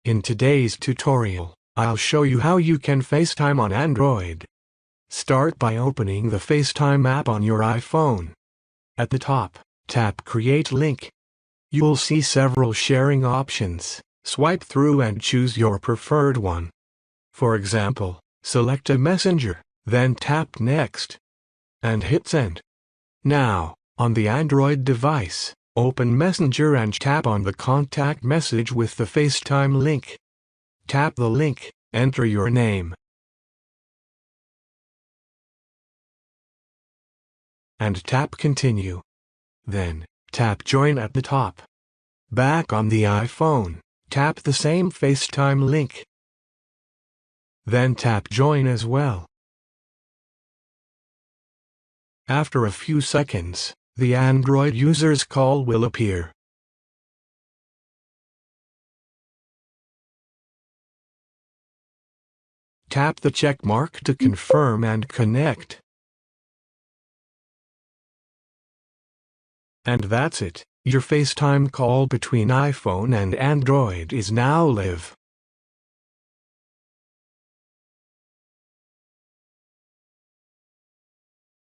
In today's tutorial, I'll show you how you can FaceTime on Android. Start by opening the FaceTime app on your iPhone. At the top, tap Create Link. You'll see several sharing options. Swipe through and choose your preferred one. For example, select a messenger, then tap Next, and hit Send. Now, on the Android device, open Messenger and tap on the contact message with the FaceTime link. Tap the link, enter your name, and tap Continue. Then, tap Join at the top. Back on the iPhone, tap the same FaceTime link. Then tap Join as well. After a few seconds, the Android user's call will appear. Tap the check mark to confirm and connect. And that's it. Your FaceTime call between iPhone and Android is now live.